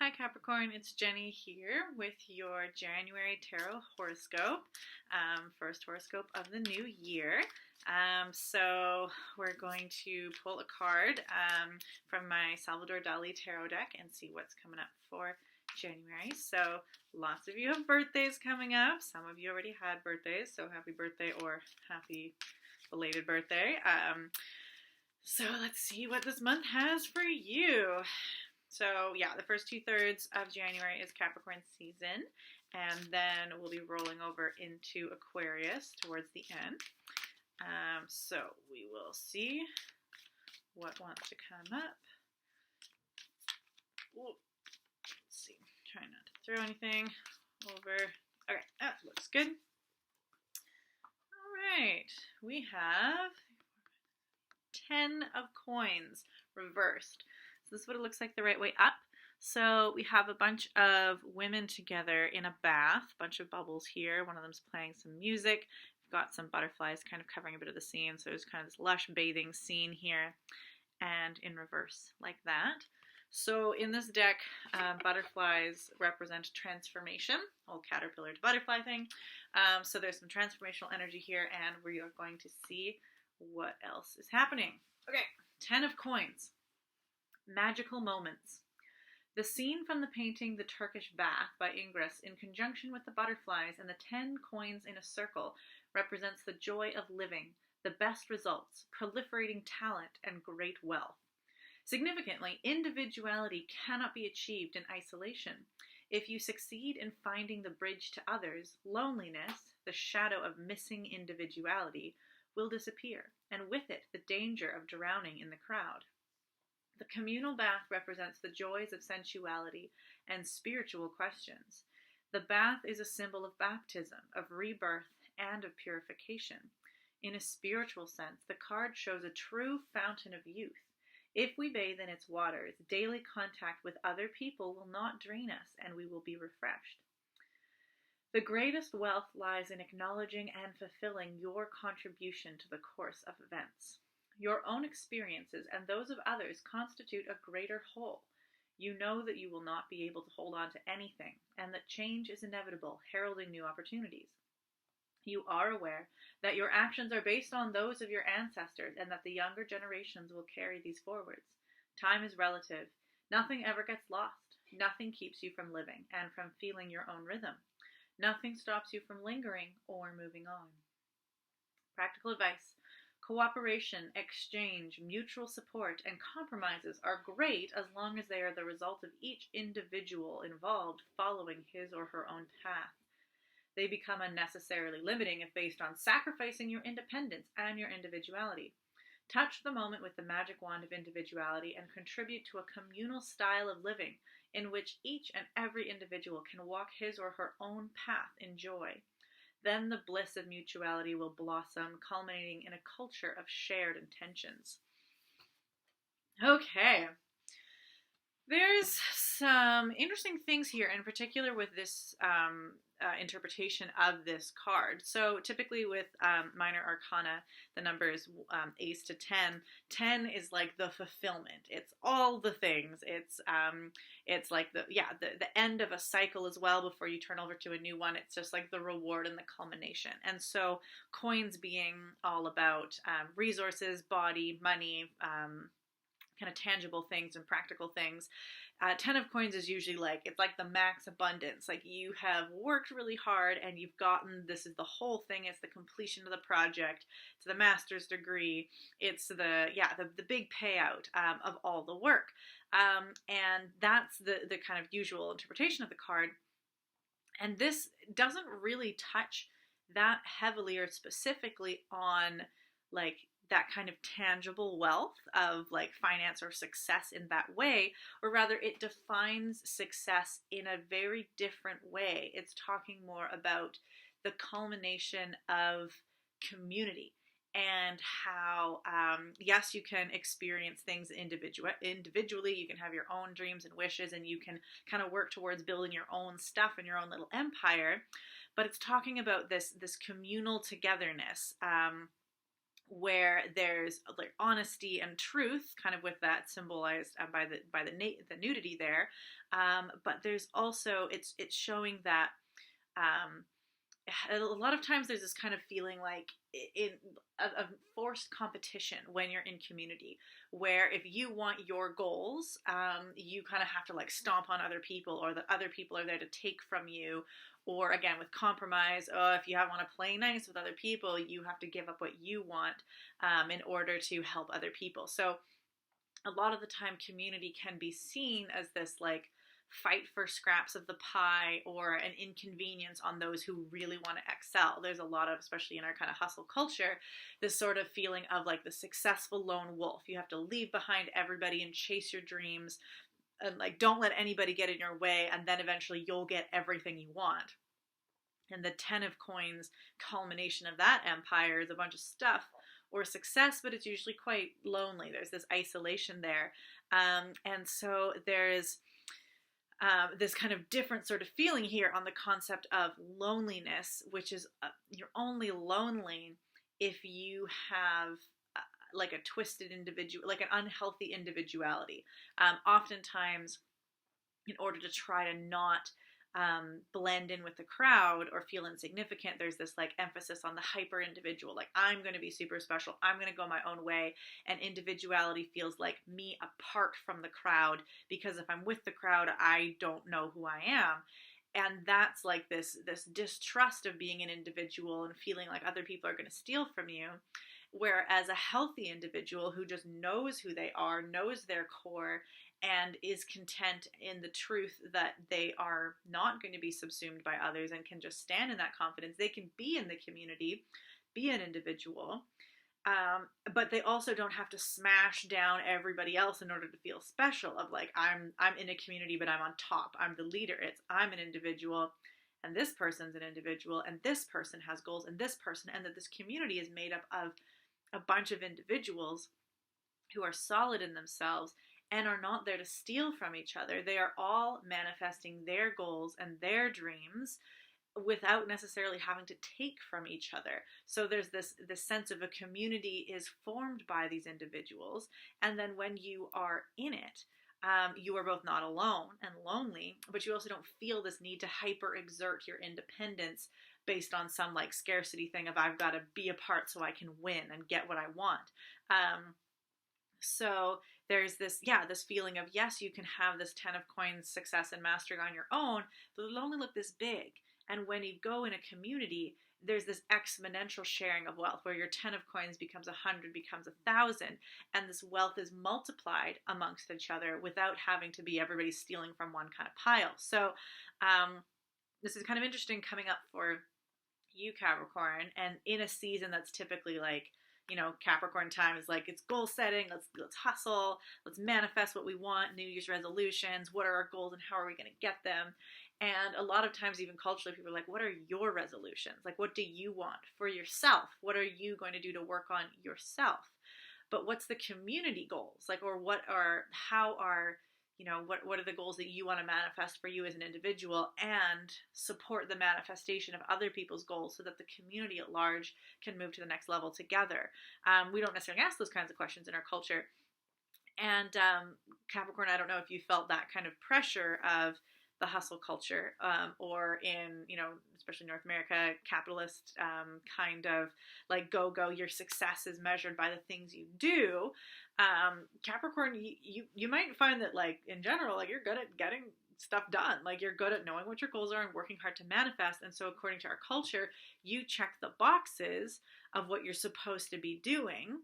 Hi Capricorn, it's Jenny here with your January Tarot horoscope, first horoscope of the new year. So we're going to pull a card from my Salvador Dali tarot deck and see what's coming up for January. So lots of you have birthdays coming up. Some of you already had birthdays, so happy birthday or happy belated birthday. So let's see what this month has for you. So yeah, the first 2/3 of January is Capricorn season, and then we'll be rolling over into Aquarius towards the end. So we will see what wants to come up. Let's see, try not to throw anything over. Okay, that looks good. All right, we have 10 of coins reversed. So this is what it looks like the right way up. So we have a bunch of women together in a bath, a bunch of bubbles here. One of them's playing some music. We've got some butterflies kind of covering a bit of the scene. So there's kind of this lush bathing scene here and in reverse like that. So in this deck, butterflies represent transformation, whole caterpillar to butterfly thing. So there's some transformational energy here, and we are going to see what else is happening. Okay, 10 of coins. Magical moments. The scene from the painting The Turkish Bath by Ingres, in conjunction with the butterflies and the 10 coins in a circle, represents the joy of living, the best results, proliferating talent, and great wealth. Significantly, individuality cannot be achieved in isolation. If you succeed in finding the bridge to others, loneliness, the shadow of missing individuality, will disappear, and with it the danger of drowning in the crowd. The communal bath represents the joys of sensuality and spiritual questions. The bath is a symbol of baptism, of rebirth, and of purification. In a spiritual sense, the card shows a true fountain of youth. If we bathe in its waters, daily contact with other people will not drain us, and we will be refreshed. The greatest wealth lies in acknowledging and fulfilling your contribution to the course of events. Your own experiences and those of others constitute a greater whole. You know that you will not be able to hold on to anything, and that change is inevitable, heralding new opportunities. You are aware that your actions are based on those of your ancestors, and that the younger generations will carry these forwards. Time is relative. Nothing ever gets lost. Nothing keeps you from living and from feeling your own rhythm. Nothing stops you from lingering or moving on. Practical advice. Cooperation, exchange, mutual support, and compromises are great as long as they are the result of each individual involved following his or her own path. They become unnecessarily limiting if based on sacrificing your independence and your individuality. Touch the moment with the magic wand of individuality and contribute to a communal style of living in which each and every individual can walk his or her own path in joy. Then the bliss of mutuality will blossom, culminating in a culture of shared intentions. Okay. There's some interesting things here, in particular with this interpretation of this card. So typically with minor arcana, the numbers ace to 10. 10 is like the fulfillment. It's all the things. It's like the end of a cycle as well before you turn over to a new one. It's just like the reward and the culmination. And so coins being all about resources, body, money, kind of tangible things and practical things. 10 of coins is usually like, it's like the max abundance. Like you have worked really hard and you've gotten, this is the whole thing. It's the completion of the project. It's the master's degree. It's the big payout of all the work. And that's the kind of usual interpretation of the card. And this doesn't really touch that heavily or specifically on like that kind of tangible wealth of like finance or success in that way, or rather it defines success in a very different way. It's talking more about the culmination of community and how, yes, you can experience things individually, you can have your own dreams and wishes, and you can kind of work towards building your own stuff and your own little empire, but it's talking about this communal togetherness, where there's like honesty and truth, kind of with that symbolized by the nudity there. But there's also it's showing that um, a lot of times there's this kind of feeling like in a forced competition when you're in community, where if you want your goals, you kind of have to like stomp on other people, or that other people are there to take from you. Or again, with compromise, if you want to play nice with other people, you have to give up what you want in order to help other people. So a lot of the time community can be seen as this like fight for scraps of the pie, or an inconvenience on those who really want to excel. There's a lot of, especially in our kind of hustle culture, this sort of feeling of like the successful lone wolf. You have to leave behind everybody and chase your dreams, and like don't let anybody get in your way, and then eventually you'll get everything you want. And the 10 of coins culmination of that empire is a bunch of stuff or success, but it's usually quite lonely. There's this isolation there. And so there's this kind of different sort of feeling here on the concept of loneliness, which is you're only lonely if you have like a twisted individual, like an unhealthy individuality. Oftentimes, in order to try to not blend in with the crowd or feel insignificant, there's this like emphasis on the hyper individual. Like, I'm going to be super special. I'm going to go my own way. And individuality feels like me apart from the crowd, because if I'm with the crowd, I don't know who I am. And that's like this distrust of being an individual and feeling like other people are going to steal from you. Whereas a healthy individual who just knows who they are, knows their core, and is content in the truth that they are not going to be subsumed by others and can just stand in that confidence. They can be in the community, be an individual, but they also don't have to smash down everybody else in order to feel special. Of like, I'm in a community, but I'm on top. I'm the leader. It's I'm an individual, and this person's an individual, and this person has goals, and this person, and that this community is made up of a bunch of individuals who are solid in themselves and are not there to steal from each other. They are all manifesting their goals and their dreams without necessarily having to take from each other. So there's this sense of a community is formed by these individuals, and then when you are in it, you are both not alone and lonely, but you also don't feel this need to hyper exert your independence based on some like scarcity thing of I've got to be a part so I can win and get what I want. So there's this feeling of, yes, you can have this 10 of coins success and mastery on your own, but it'll only look this big. And when you go in a community, there's this exponential sharing of wealth where your 10 of coins becomes 100, becomes 1,000, and this wealth is multiplied amongst each other without having to be everybody stealing from one kind of pile. So this is kind of interesting coming up for you, Capricorn, and in a season that's typically like, you know, Capricorn time is like, it's goal setting, let's hustle, let's manifest what we want, New Year's resolutions, what are our goals and how are we going to get them? And a lot of times, even culturally, people are like, what are your resolutions? Like, what do you want for yourself? What are you going to do to work on yourself? But what's the community goals? Like, or what are the goals that you want to manifest for you as an individual, and support the manifestation of other people's goals so that the community at large can move to the next level together. We don't necessarily ask those kinds of questions in our culture. And Capricorn, I don't know if you felt that kind of pressure of the hustle culture, or in, you know, especially North America, capitalist kind of like go, your success is measured by the things you do. Capricorn, you might find that like in general, like you're good at getting stuff done. Like you're good at knowing what your goals are and working hard to manifest. And so according to our culture, you check the boxes of what you're supposed to be doing,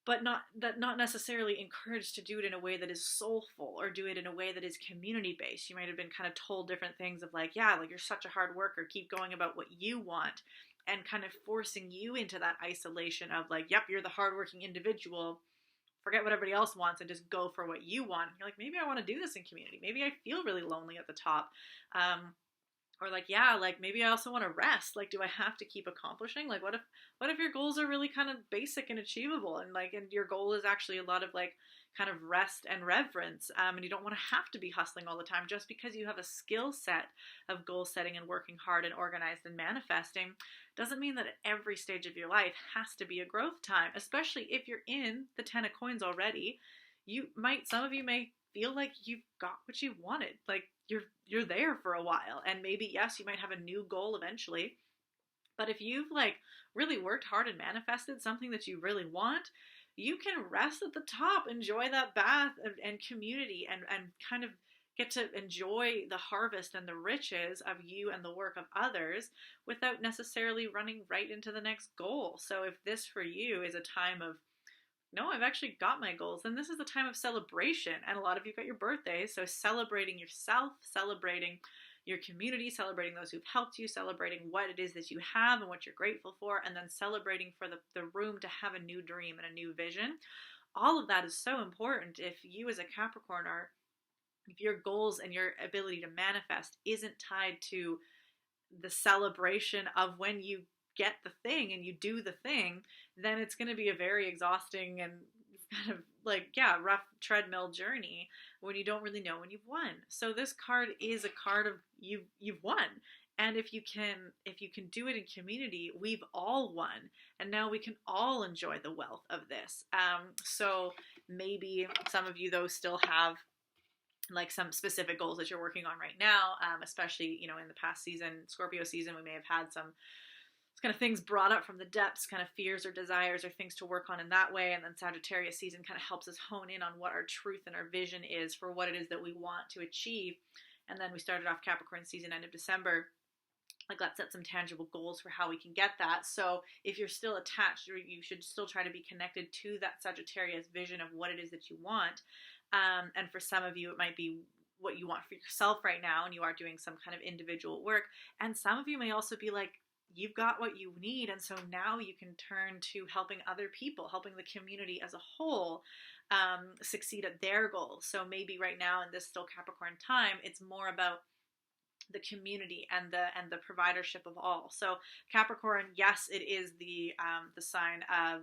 but not necessarily encouraged to do it in a way that is soulful or do it in a way that is community-based. You might have been kind of told different things of like, yeah, like you're such a hard worker, keep going about what you want, and kind of forcing you into that isolation of like, yep, you're the hardworking individual, forget what everybody else wants and just go for what you want. And you're like, maybe I want to do this in community. Maybe I feel really lonely at the top. Or like, yeah, like maybe I also want to rest. Like, do I have to keep accomplishing? Like, what if your goals are really kind of basic and achievable, and like, and your goal is actually a lot of like kind of rest and reverence, and you don't want to have to be hustling all the time. Just because you have a skill set of goal setting and working hard and organized and manifesting doesn't mean that at every stage of your life has to be a growth time, especially if you're in the 10 of coins already. Some of you may feel like you've got what you wanted. Like you're there for a while, and maybe yes, you might have a new goal eventually. But if you've like really worked hard and manifested something that you really want, you can rest at the top, enjoy that bath and community, and kind of get to enjoy the harvest and the riches of you and the work of others without necessarily running right into the next goal. So if this for you is a time of, no, I've actually got my goals, then this is a time of celebration. And a lot of you got your birthdays, so celebrating yourself, celebrating your community, celebrating those who've helped you, celebrating what it is that you have and what you're grateful for, and then celebrating for the room to have a new dream and a new vision. All of that is so important. If you as a Capricorn are, if your goals and your ability to manifest isn't tied to the celebration of when you get the thing and you do the thing, then it's going to be a very exhausting and kind of like, yeah, rough treadmill journey when you don't really know when you've won. So this card is a card of you've won. And if you can do it in community, we've all won, and now we can all enjoy the wealth of this. So maybe some of you though still have like some specific goals that you're working on right now, especially, you know, in the past season, Scorpio season, we may have had some kind of things brought up from the depths, kind of fears or desires or things to work on in that way. And then Sagittarius season kind of helps us hone in on what our truth and our vision is for what it is that we want to achieve. And then we started off Capricorn season end of December. Like, let's set some tangible goals for how we can get that. So if you're still attached, you should still try to be connected to that Sagittarius vision of what it is that you want. And for some of you, it might be what you want for yourself right now, and you are doing some kind of individual work. And some of you may also be like, you've got what you need, and so now you can turn to helping other people, helping the community as a whole succeed at their goals. So maybe right now in this still Capricorn time, it's more about the community and the providership of all. So Capricorn, yes, it is the sign of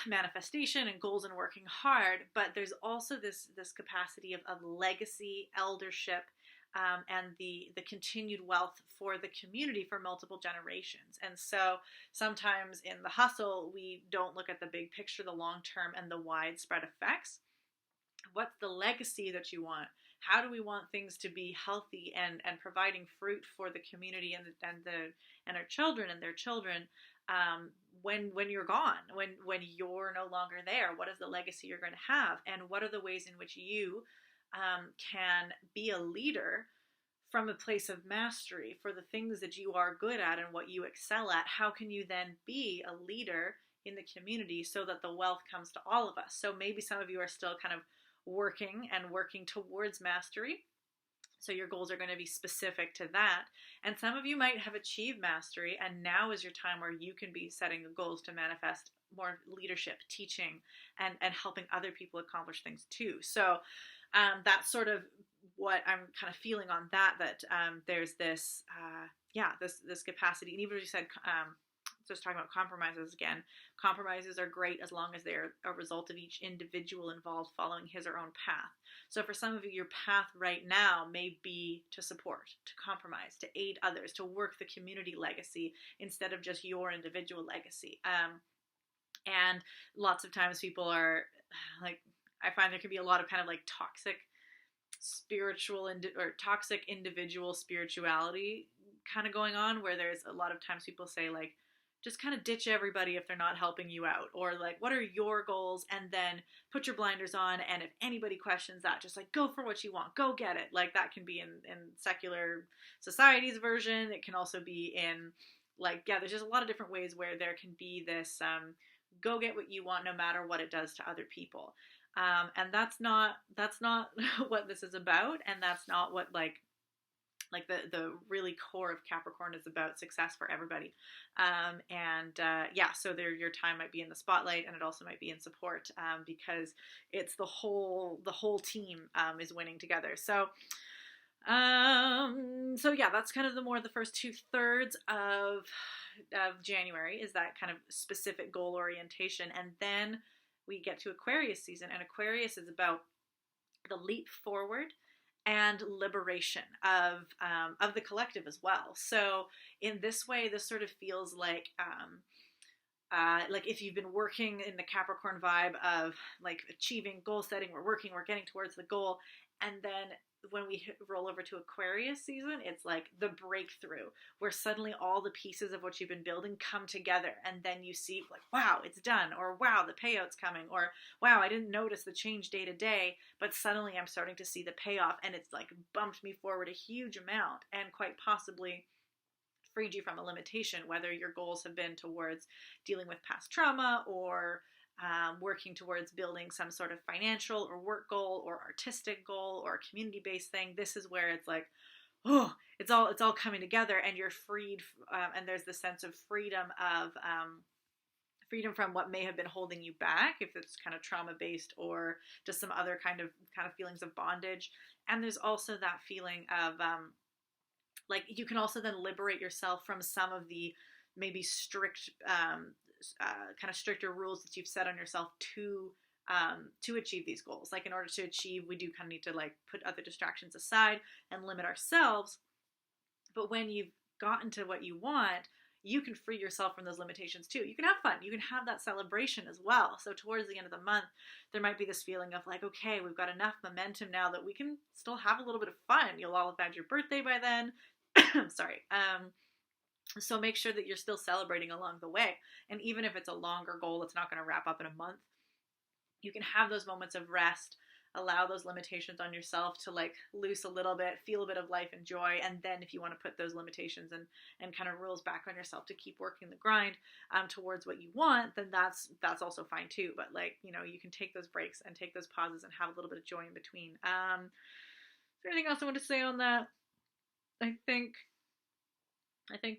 manifestation and goals and working hard, but there's also this capacity of legacy, eldership, and the continued wealth for the community for multiple generations. And so sometimes in the hustle, we don't look at the big picture, the long term, and the widespread effects. What's the legacy that you want? How do we want things to be healthy and providing fruit for the community and our children and their children when you're gone, when you're no longer there? What is the legacy you're going to have, and what are the ways in which you can be a leader from a place of mastery for the things that you are good at and what you excel at? How can you then be a leader in the community so that the wealth comes to all of us? So maybe some of you are still kind of working towards mastery. So your goals are going to be specific to that. And some of you might have achieved mastery, and now is your time where you can be setting goals to manifest more leadership, teaching, and helping other people accomplish things too. So that's sort of what I'm kind of feeling on that there's this capacity. And even as you said, just talking about compromises again, compromises are great as long as they're a result of each individual involved following his or own path. So for some of you, your path right now may be to support, to compromise, to aid others, to work the community legacy instead of just your individual legacy. And lots of times people are like, I find there can be a lot of kind of like toxic toxic individual spirituality kind of going on, where there's a lot of times people say like, just kind of ditch everybody if they're not helping you out, or like, what are your goals, and then put your blinders on, and if anybody questions that, just like go for what you want, go get it. Like that can be in secular society's version. It can also be in like, yeah, there's just a lot of different ways where there can be this go get what you want no matter what it does to other people. And that's not what this is about, and that's not what like the really core of Capricorn is about, success for everybody. So your time might be in the spotlight, and it also might be in support, because it's the whole team is winning together. So So yeah, that's kind of the first 2/3 of January is that kind of specific goal orientation, and then we get to Aquarius season, and Aquarius is about the leap forward and liberation of the collective as well. So in this way, this sort of feels like if you've been working in the Capricorn vibe of like achieving goal setting, we're getting towards the goal, and then when we roll over to Aquarius season, it's like the breakthrough where suddenly all the pieces of what you've been building come together, and then you see like, wow, it's done, or wow, the payout's coming, or wow, I didn't notice the change day to day, but suddenly I'm starting to see the payoff, and it's like bumped me forward a huge amount, and quite possibly freed you from a limitation, whether your goals have been towards dealing with past trauma or working towards building some sort of financial or work goal or artistic goal or community-based thing. This is where it's like, oh, it's all coming together, and you're freed, and there's the sense of freedom freedom from what may have been holding you back, if it's kind of trauma-based or just some other kind of feelings of bondage. And there's also that feeling of like you can also then liberate yourself from some of the maybe strict kind of stricter rules that you've set on yourself to achieve these goals. Like in order to achieve, we do kind of need to like put other distractions aside and limit ourselves. But when you've gotten to what you want, you can free yourself from those limitations too. You can have fun. You can have that celebration as well. So towards the end of the month, there might be this feeling of like, okay, we've got enough momentum now that we can still have a little bit of fun. You'll all have had your birthday by then. Sorry. So make sure that you're still celebrating along the way. And even if it's a longer goal, it's not going to wrap up in a month. You can have those moments of rest, allow those limitations on yourself to like loose a little bit, feel a bit of life and joy. And then if you want to put those limitations and kind of rules back on yourself to keep working the grind towards what you want, then that's also fine too. But like, you know, you can take those breaks and take those pauses and have a little bit of joy in between. Is there anything else I want to say on that? I think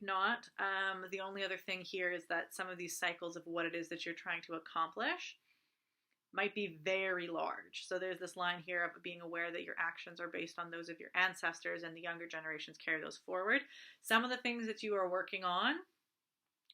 not. The only other thing here is that some of these cycles of what it is that you're trying to accomplish might be very large. So there's this line here of being aware that your actions are based on those of your ancestors, and the younger generations carry those forward. Some of the things that you are working on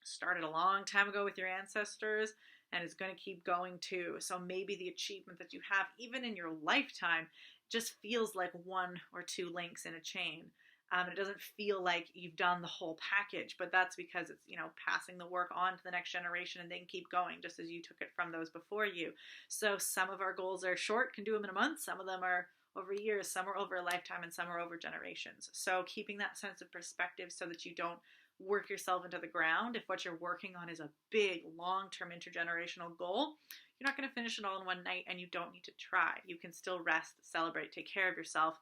started a long time ago with your ancestors and is going to keep going too. So maybe the achievement that you have, even in your lifetime, just feels like one or two links in a chain. It doesn't feel like you've done the whole package, but that's because it's, you know, passing the work on to the next generation and then keep going just as you took it from those before you. So some of our goals are short, can do them in a month. Some of them are over years, some are over a lifetime, and some are over generations. So keeping that sense of perspective so that you don't work yourself into the ground. If what you're working on is a big, long-term intergenerational goal, you're not going to finish it all in one night, and you don't need to try. You can still rest, celebrate, take care of yourself.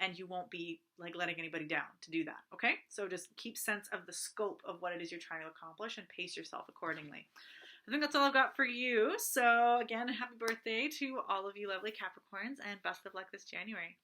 And you won't be like letting anybody down to do that. Okay. So just keep sense of the scope of what it is you're trying to accomplish and pace yourself accordingly. I think that's all I've got for you. So again, happy birthday to all of you lovely Capricorns, and best of luck this January.